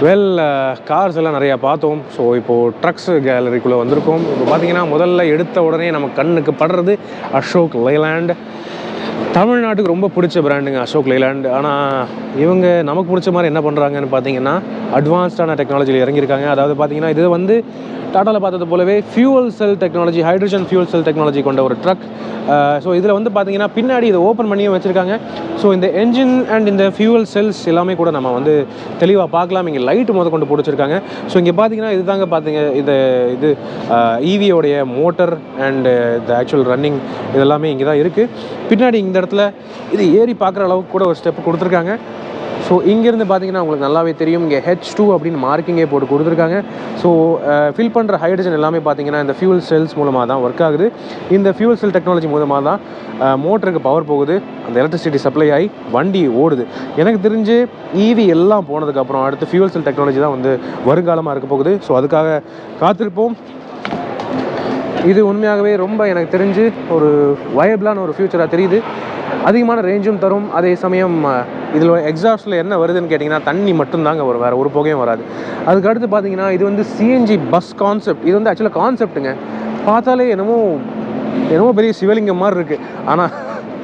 Well cars எல்லாம் நிறையா பார்த்தோம். ஸோ இப்போது ட்ரக்ஸ் கேலரிக்குள்ளே வந்திருக்கோம். இப்போ பார்த்தீங்கன்னா முதல்ல எடுத்த உடனே நம்ம கண்ணுக்கு படுறது அசோக் லேலாண்ட். தமிழ்நாட்டுக்கு ரொம்ப பிடிச்ச பிராண்டுங்க அசோக் லேலாண்ட். ஆனால் இவங்க நமக்கு பிடிச்ச மாதிரி என்ன பண்ணுறாங்கன்னு பார்த்தீங்கன்னா அட்வான்ஸ்டான டெக்னாலஜியில் இறங்கியிருக்காங்க. அதாவது பார்த்தீங்கன்னா இது வந்து டாட்டாவில் பார்த்தது போலவே ஃபியூவல் செல் டெக்னாலஜி, ஹைட்ரஜன் ஃபியூவல் செல் டெக்னாலஜி கொண்ட ஒரு ட்ரக். ஸோ இதில் வந்து பார்த்தீங்கன்னா பின்னாடி இதை ஓப்பன் பண்ணியும் வச்சுருக்காங்க. ஸோ இந்த என்ஜின் அண்ட் இந்த ஃபியூவல் செல்ஸ் எல்லாமே கூட நம்ம வந்து தெளிவாக பார்க்கலாம். இங்கே லைட்டு கொண்டு பிடிச்சிருக்காங்க. ஸோ இங்கே பார்த்தீங்கன்னா இதுதாங்க பார்த்தீங்க இது ஈவியோடைய மோட்டர் அண்டு இந்த ஆக்சுவல் ரன்னிங் இதெல்லாமே இங்கே தான் இருக்குது. பின்னாடி இந்த இடத்துல இது ஏறி பார்க்குற அளவுக்கு கூட ஒரு ஸ்டெப் கொடுத்துருக்காங்க. ஸோ இங்கேருந்து பார்த்தீங்கன்னா உங்களுக்கு நல்லாவே தெரியும், இங்கே H2 அப்படின்னு மார்க்கிங்கே போட்டு கொடுத்துருக்காங்க. ஸோ ஃபில் பண்ணுற ஹைட்ரஜன் எல்லாமே பார்த்தீங்கன்னா இந்த ஃபியூல் செல்ஸ் மூலமாக தான் ஒர்க் ஆகுது. இந்த ஃபியூல் செல் டெக்னாலஜி மூலமாக தான் மோட்டருக்கு பவர் போகுது, அந்த எலக்ட்ரிசிட்டி சப்ளை ஆகி வண்டி ஓடுது. எனக்கு தெரிஞ்சு ஈவி எல்லாம் போனதுக்கப்புறம் அடுத்து ஃபியூல் செல் டெக்னாலஜி தான் வந்து வருங்காலமாக இருக்க போகுது. ஸோ அதுக்காக காத்திருப்போம். இது உண்மையாகவே ரொம்ப எனக்கு தெரிஞ்சு ஒரு வயபிளான ஒரு ஃப்யூச்சராக தெரியுது. அதிகமான ரேஞ்சும் தரும். அதே சமயம் இதில் எக்ஸாஸ்ட்டில் என்ன வருதுன்னு கேட்டிங்கன்னா தண்ணி மட்டும்தாங்க வரும், வேறு ஒரு புகையும் வராது. அதுக்கு அடுத்து பார்த்தீங்கன்னா இது வந்து சிஎன்ஜி பஸ் கான்செப்ட். இது வந்து ஆக்சுவலாக கான்செப்ட்டுங்க, பார்த்தாலே என்னமோ பெரிய சிவலிங்கம் மாதிரி இருக்குது. ஆனால்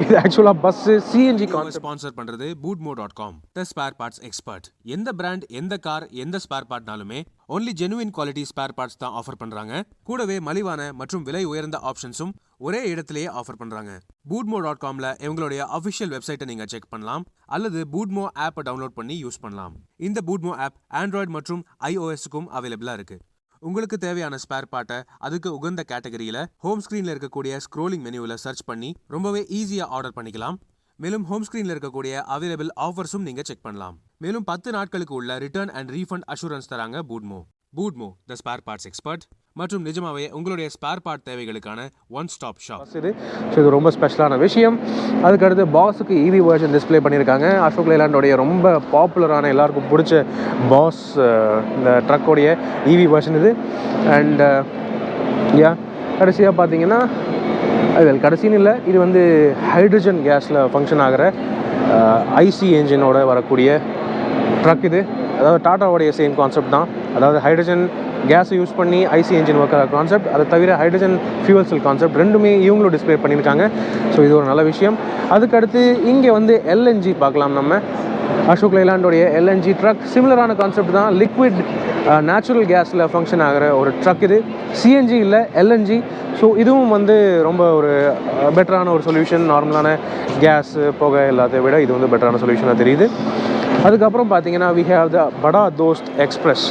இது ஆக்சுவலாக பஸ்ஸு சிஎன்ஜி கான்செப்ட். ஸ்பான்சர் பண்ணுறது bootmo.com, the spare parts expert. எந்த பிராண்ட், எந்த கார், எந்த ஸ்பேர் பார்ட்னாலுமே only genuine quality spare parts தான் ஆஃபர் பண்ணுறாங்க. கூடவே மலிவான மற்றும் விலை உயர்ந்த ஆப்ஷன்ஸும் ஒரே இடத்துலையே ஆஃபர் பண்ணுறாங்க. bootmo.comல இவங்களுடைய அஃபிஷியல் வெப்சைட்டை நீங்கள் செக் பண்ணலாம், அல்லது bootmo ஆப்பை டவுன்லோட் பண்ணி யூஸ் பண்ணலாம். இந்த bootmo ஆப் ஆண்ட்ராய்டு மற்றும் iOSக்கும் அவைலபிளாக இருக்குது. உங்களுக்கு தேவையான ஸ்பேர் பார்ட்டை அதுக்கு உகந்த கேட்டகரியில் ஹோம் ஸ்க்ரீனில் இருக்கக்கூடிய ஸ்க்ரோலிங் மெனுவில் சர்ச் பண்ணி ரொம்பவே ஈஸியாக ஆர்டர் பண்ணிக்கலாம். மேலும் ஹோம் ஸ்க்ரீனில் இருக்கக்கூடிய அவைலபிள் ஆஃபர்ஸும் நீங்கள் செக் பண்ணலாம். மேலும் 10 நாட்களுக்கு உள்ள ரிட்டர்ன் அண்ட் ரீஃபண்ட் அஷூரன்ஸ் தராங்க bootmo, த ஸ்பேர் பார்ட்ஸ் எக்ஸ்பர்ட். மற்றும் நிஜமாவே உங்களுடைய ஸ்பேர் பார்ட் தேவைகளுக்கான ஒன் ஸ்டாப் ஷாப் இது. ஸோ இது ரொம்ப ஸ்பெஷலான விஷயம். அதுக்கடுத்து பாஸுக்கு ஈவி வெர்ஷன் டிஸ்பிளே பண்ணியிருக்காங்க. அசோக் லேலாண்டோடைய ரொம்ப பாப்புலரான எல்லாருக்கும் பிடிச்ச பாஸ் இந்த ட்ரக்கோடைய ஈவி வெர்ஷன் இது. அண்ட் கடைசியாக பார்த்தீங்கன்னா அது கடைசின்னு இல்லை, இது வந்து ஹைட்ரஜன் கேஸில் ஃபங்க்ஷன் ஆகிற ஐசி என்ஜினோட வரக்கூடிய ட்ரக் இது. அதாவது டாட்டாவோடைய சேம் கான்செப்ட் தான். அதாவது ஹைட்ரஜன் கேஸை யூஸ் பண்ணி ஐசி என்ஜின் ஒர்க் ஆகிற கான்செப்ட், அதை தவிர ஹைட்ரஜன் ஃபியூவல் செல் கான்செப்ட் ரெண்டுமே இவங்களும் டிஸ்பிளே பண்ணியிருக்காங்க. ஸோ இது ஒரு நல்ல விஷயம். அதுக்கடுத்து இங்கே வந்து எல்என்ஜி பார்க்கலாம். நம்ம அசோக் லேலாண்டோடைய எல்என்ஜி ட்ரக் சிமிலரான கான்செப்ட் தான். லிக்விட் நேச்சுரல் கேஸில் ஃபங்க்ஷன் ஆகிற ஒரு ட்ரக் இது. சிஎன்ஜி இல்லை, எல்என்ஜி. ஸோ இதுவும் வந்து ரொம்ப ஒரு பெட்டரான ஒரு சொல்யூஷன். நார்மலான கேஸு புகை எல்லாத்தையும் விட இது வந்து பெட்டரான சொல்யூஷனாக தெரியுது. அதுக்கப்புறம் பார்த்தீங்கன்னா we have the Bada Dost express.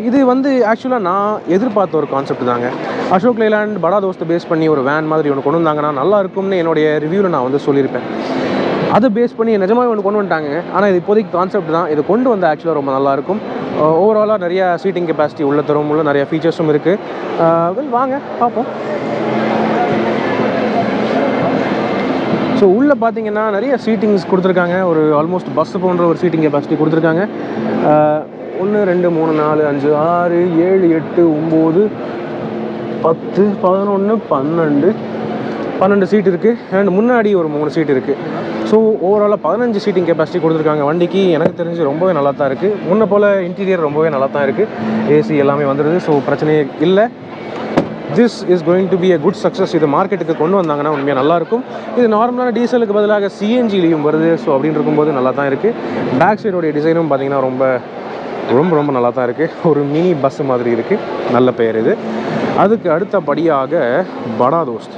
இது வந்து ஆக்சுவலாக நான் எதிர்பார்த்த ஒரு கான்செப்ட் தாங்க. அசோக் லேலாண்ட் படா தோஸ்த்தை பேஸ் பண்ணி ஒரு வேன் மாதிரி ஒன்று கொண்டு வந்தாங்கன்னா நல்லா இருக்கும்னு என்னுடைய ரிவ்யூவில் நான் வந்து சொல்லியிருப்பேன். அதை பேஸ் பண்ணி நிஜமாகவே ஒன்று கொண்டு வந்துட்டாங்க. ஆனால் இது இப்போதைக்கு கான்செப்ட் தான். இது கொண்டு வந்து ஆக்சுவலாக ரொம்ப நல்லாயிருக்கும். ஓவராலாக நிறையா சீட்டிங் கெப்பாசிட்டி உள்ள தரும், உள்ள நிறையா ஃபீச்சர்ஸும் இருக்குது. வாங்க பார்ப்போம். ஸோ உள்ளே பார்த்தீங்கன்னா நிறைய சீட்டிங்ஸ் கொடுத்துருக்காங்க. ஒரு ஆல்மோஸ்ட் பஸ்ஸு போன்ற ஒரு சீட்டிங் கெப்பாசிட்டி கொடுத்துருக்காங்க. 1 2 3 4 5 6 7 8 9 10 11 12 சீட் இருக்குது. அண்ட் முன்னாடி ஒரு 3 சீட் இருக்குது. ஸோ ஓவராலாக 15 சீட்டிங் கெப்பாசிட்டி கொடுத்துருக்காங்க வண்டிக்கு. எனக்கு தெரிஞ்சு ரொம்பவே நல்லா தான் இருக்குது. முன்ன போல் இன்டீரியர் ரொம்பவே நல்லா தான் இருக்குது. ஏசி எல்லாமே வந்துடுது. ஸோ பிரச்சனையே இல்லை. This is going to be a good success. இது மார்க்கெட்டுக்கு கொண்டு வந்தாங்கன்னா உண்மையாக நல்லாயிருக்கும். இது நார்மலான டீசலுக்கு பதிலாக சிஎன்ஜிலையும் வருது. ஸோ அப்படின்னு இருக்கும்போது நல்லா தான் இருக்குது. பேக் சைடோடைய டிசைனும் பார்த்திங்கன்னா ரொம்ப ரொம்ப ரொம்ப நல்லா தான் இருக்குது. ஒரு மினி பஸ்ஸு மாதிரி இருக்குது. நல்ல பெயர் இது. அதுக்கு அடுத்தபடியாக படா தோஸ்த்.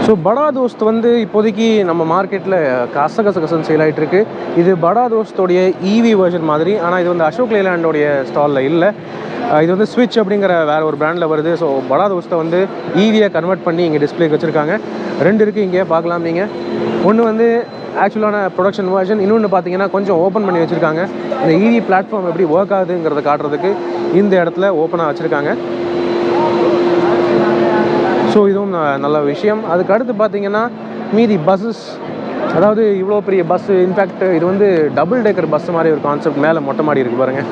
ஸோ படா தோஸ்த் வந்து இப்போதைக்கு நம்ம மார்க்கெட்டில் கசகசன்னு சேல் ஆகிட்டுருக்கு. இது படா தோஸ்தோடைய ஈவி வெர்ஷன் மாதிரி. ஆனால் இது வந்து அசோக் லேலாண்டோடைய ஸ்டாலில் இல்லை. இது வந்து ஸ்விட்ச் அப்படிங்கிற வேறு ஒரு பிராண்டில் வருது. ஸோ படா தோஸ்த்தை வந்து ஈவியை கன்வெர்ட் பண்ணி இங்கே டிஸ்பிளேக்கு வச்சுருக்காங்க. 2 இருக்குது இங்கே பார்க்கலாம் நீங்கள். ஒன்று வந்து ஆக்சுவலான ப்ரொடக்ஷன் வெர்ஷன், இன்னொன்று பார்த்தீங்கன்னா கொஞ்சம் ஓப்பன் பண்ணி வச்சுருக்காங்க. இந்த ஈவி பிளாட்ஃபார்ம் எப்படி ஒர்க் ஆகுதுங்கிறத காட்டுறதுக்கு இந்த இடத்துல ஓப்பனாக வச்சுருக்காங்க. ஸோ இதுவும் நல்ல விஷயம். அதுக்கு அடுத்து பார்த்தீங்கன்னா மீதி பஸ்ஸஸ் அதாவது இவ்வளோ பெரிய பஸ்ஸு, இன்ஃபேக்ட் இது வந்து டபுள் டேக்கர் பஸ் மாதிரி ஒரு கான்செப்ட். மேலே மொட்டை மாடி இருக்குது பாருங்கள்,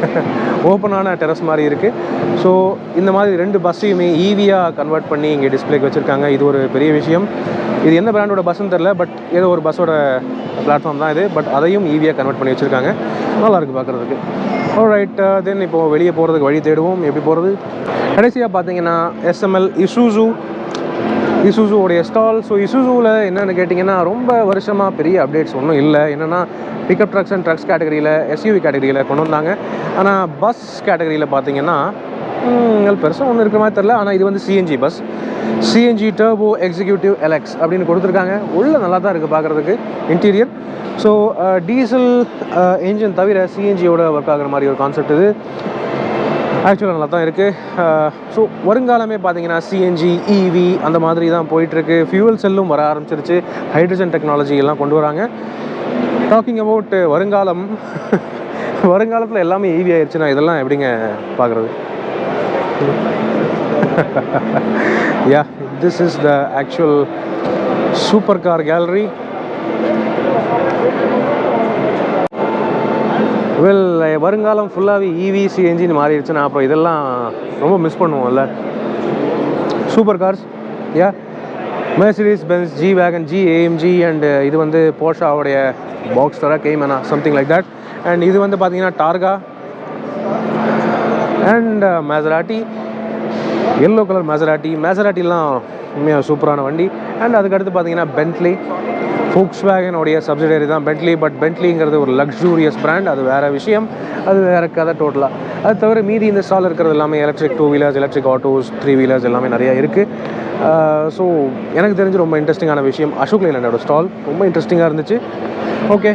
ஓப்பனான டெரஸ் மாதிரி இருக்குது. ஸோ இந்த மாதிரி 2 பஸ்ஸையுமே ஈவியாக கன்வெர்ட் பண்ணி இங்கே டிஸ்பிளேக்கு வச்சுருக்காங்க. இது ஒரு பெரிய விஷயம். இது எந்த பிராண்டோட பஸ்ஸுன்னு தெரில, பட் ஏதோ ஒரு பஸ்ஸோட பிளாட்ஃபார்ம் தான் இது. பட் அதையும் ஈவியாக கன்வெர்ட் பண்ணி வச்சுருக்காங்க. நல்லாயிருக்கு பார்க்குறதுக்கு. ரைட், தென் இப்போது வெளியே போகிறதுக்கு வழி தேடுவோம். எப்படி போகிறது? கடைசியாக பார்த்தீங்கன்னா SML இசூஸுவோடைய ஸ்டால். ஸோ இசூஸுவில் என்னென்னு கேட்டிங்கன்னா ரொம்ப வருஷமாக பெரிய அப்டேட்ஸ் ஒன்றும் இல்லை. என்னென்னா பிக்கப் ட்ரக்ஸ் அண்ட் ட்ரக்ஸ் கேட்டகரியில், SUV கேட்டகரியில் கொண்டு வந்தாங்க. ஆனால் பஸ் கேட்டகரியில் பார்த்தீங்கன்னா பெருசாக ஒன்றும் இருக்கிற மாதிரி தெரில. ஆனால் இது வந்து CNG bus, CNG turbo executive LX அப்படின்னு கொடுத்துருக்காங்க. உள்ளே நல்லா தான் இருக்குது பார்க்குறதுக்கு இன்டீரியர். ஸோ டீசல் என்ஜின் தவிர சிஎன்ஜியோட ஒர்க் ஆகிற மாதிரி ஒரு கான்செப்ட் இது. ஆக்சுவலாக நல்லா தான் இருக்குது. ஸோ வருங்காலமே பார்த்தீங்கன்னா சிஎன்ஜி, EV அந்த மாதிரி தான் போயிட்டுருக்கு. ஃபியூவல் செல்லும் வர ஆரம்பிச்சிருச்சு. ஹைட்ரஜன் டெக்னாலஜி எல்லாம் கொண்டு வராங்க. டாக்கிங் அபவுட் வருங்காலத்தில் எல்லாமே EV ஆயிடுச்சுன்னா இதெல்லாம் எப்படிங்க பார்க்குறது? Yeah, this is the actual super car gallery. வருங்காலம் ஃபுல்லாகவே EV சிஎன்ஜின்னு மாறிடுச்சுன்னா அப்புறம் இதெல்லாம் ரொம்ப மிஸ் பண்ணுவோம்ல. Super cars, ya, Mercedes Benz, G-Wagon, G-AMG and இது வந்து போர்ஷாவுடைய பாக்ஸ்டரா, கேமனா, சம்திங் லைக் தட். அண்ட் இது வந்து பார்த்தீங்கன்னா Targa and Maserati, yellow colour மேசராட்டிலாம் உண்மையாக சூப்பரான வண்டி. அண்ட் அதுக்கடுத்து பார்த்தீங்கன்னா பென்ட்லி, ஃபோக்ஸ்வேகனுடைய சப்சிடரி தான் பென்ட்லி. பட் பென்ட்லிங்கிறது ஒரு லக்ஸூரியஸ் பிராண்ட், அது வேறு விஷயம், அது வேறு கதை டோட்டலாக. அது தவிர மீதி இந்த ஸ்டால் இருக்கிறது எல்லாமே electric 2 wheelers, electric autos, 3 wheelers எல்லாமே நிறையா இருக்குது. ஸோ எனக்கு தெரிஞ்சு ரொம்ப இன்ட்ரெஸ்டிங்கான விஷயம் அசோக் லேலண்டோட ஸ்டால் ரொம்ப இன்ட்ரெஸ்டிங்காக இருந்துச்சு. ஓகே.